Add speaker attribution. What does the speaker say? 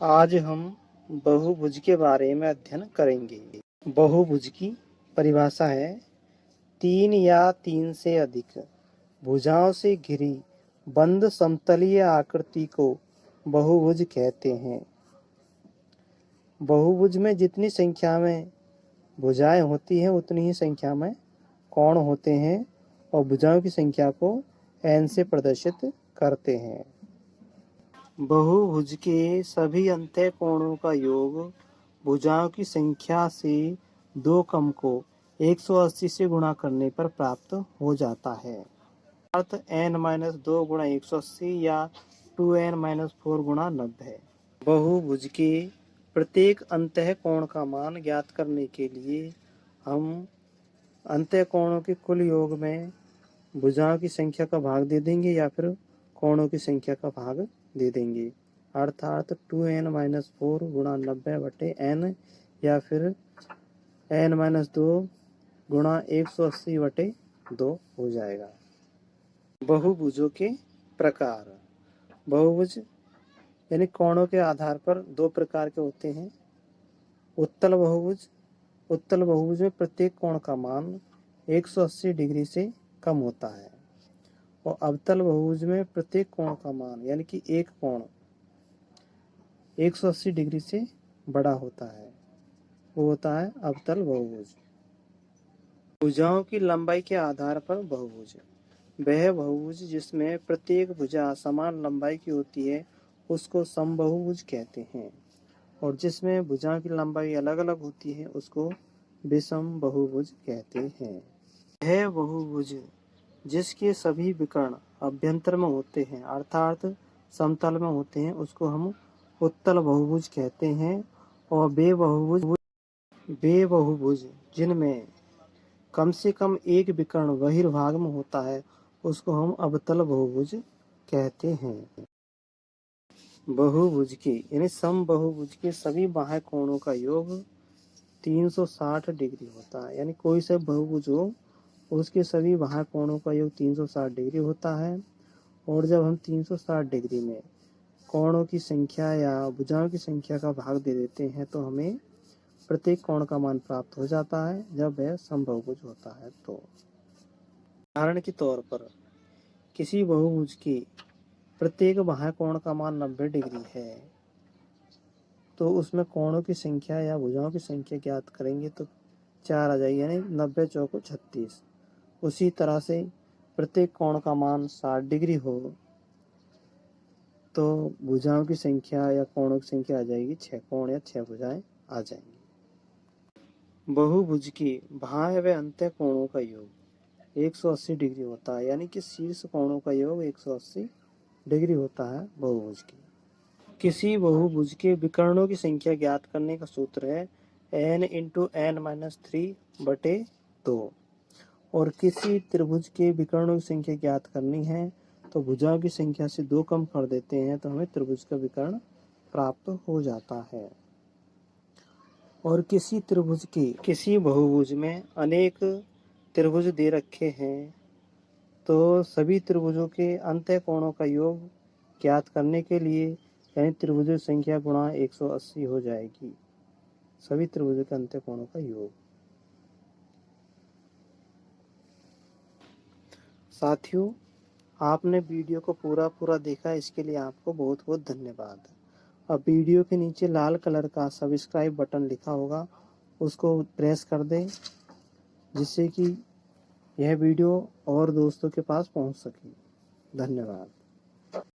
Speaker 1: आज हम बहुभुज के बारे में अध्ययन करेंगे। बहुभुज की परिभाषा है 3 या 3 से अधिक भुजाओं से घिरी बंद समतलीय आकृति को बहुभुज कहते हैं। बहुभुज में जितनी संख्या में भुजाएं होती हैं उतनी ही संख्या में कोण होते हैं और भुजाओं की संख्या को n से प्रदर्शित करते हैं। बहुभुज के सभी अंतः कोणों का योग भुजाओं की संख्या से 2 कम को 180 से गुणा करने पर प्राप्त हो जाता है। अर्थ n-2 गुणा 180 या 2n-4 गुणा 90। बहुभुज के प्रत्येक अंतः कोण का मान ज्ञात करने के लिए हम अंतः कोणों के कुल योग में भुजाओं की संख्या का भाग दे देंगे या फिर कोणों की संख्या का भाग दे देंगे। अर्थात 2n-4 गुणा 90 बटे n या फिर n-2 गुणा 180 बटे 2 हो जाएगा। बहुभुजों के प्रकार। बहुभुज यानी कोणों के आधार पर 2 प्रकार के होते हैं। उत्तल बहुभुज। उत्तल बहुभुज में प्रत्येक कोण का मान 180 डिग्री से कम होता है और अवतल बहुभुज में प्रत्येक कोण का मान यानी कि एक कोण 180 डिग्री से बड़ा होता है, वो होता है अवतल बहुभुज। भुजाओं की लंबाई के आधार पर बहुभुज। वह बहुभुज जिसमें प्रत्येक भुजा समान लंबाई की होती है उसको समबाहुभुज कहते हैं और जिसमें भुजाओं की लंबाई अलग अलग होती है उसको विषम बहुभुज कहते हैं। वह बहुभुज जिसके सभी विकर्ण अभ्यंतर में होते हैं अर्थात समतल में होते हैं उसको हम उत्तल बहुभुज कहते हैं और वे बहुभुज जिनमें कम से कम एक विकर्ण बहिर्भाग में होता है उसको हम अवतल बहुभुज कहते हैं। बहुभुज के यानी समबाहुभुज के सभी बाह्य कोणों का योग 360 डिग्री होता है। यानी कोई सा बहुभुज हो उसके सभी बाह्य कोणों का योग 360 डिग्री होता है और जब हम 360 डिग्री में कोणों की संख्या या भुजाओं की संख्या का भाग दे देते हैं तो हमें प्रत्येक कोण का मान प्राप्त हो जाता है जब वह समबाहुभुज होता है। तो उदाहरण के तौर पर किसी बहुभुज की प्रत्येक बाह्य कोण का मान 90 डिग्री है तो उसमें कोणों की संख्या या भुजाओं की संख्या ज्ञात करेंगे तो 4 आ जाएगी यानी 90 चौको 36। उसी तरह से प्रत्येक कोण का मान 60 डिग्री हो तो भुजाओं की संख्या या कोणों की संख्या आ जाएगी 6 कोण या 6 भुजाएं आ जाएंगी। बहुभुज के बाह्य व अंतः कोणों का योग 180 डिग्री होता है यानी कि शीर्ष कोणों का योग 180 डिग्री होता है बहुभुज की। किसी बहुभुज के विकर्णों की संख्या ज्ञात करने का सूत्र है n × n-3 बटे 2 और किसी त्रिभुज के विकर्णों की संख्या ज्ञात करनी है तो भुजाओं की संख्या से 2 कम कर देते हैं तो हमें त्रिभुज का विकर्ण प्राप्त हो जाता है। और किसी त्रिभुज के किसी बहुभुज में अनेक त्रिभुज दे रखे हैं तो सभी त्रिभुजों के अंतः कोणों का योग ज्ञात करने के लिए यानी त्रिभुजों की संख्या गुणा 180 हो जाएगी। सभी त्रिभुजों के अंतः कोणों का योग। साथियों, आपने वीडियो को पूरा देखा, इसके लिए आपको बहुत बहुत धन्यवाद। अब वीडियो के नीचे लाल कलर का सब्सक्राइब बटन लिखा होगा उसको प्रेस कर दें जिससे कि यह वीडियो और दोस्तों के पास पहुंच सके। धन्यवाद।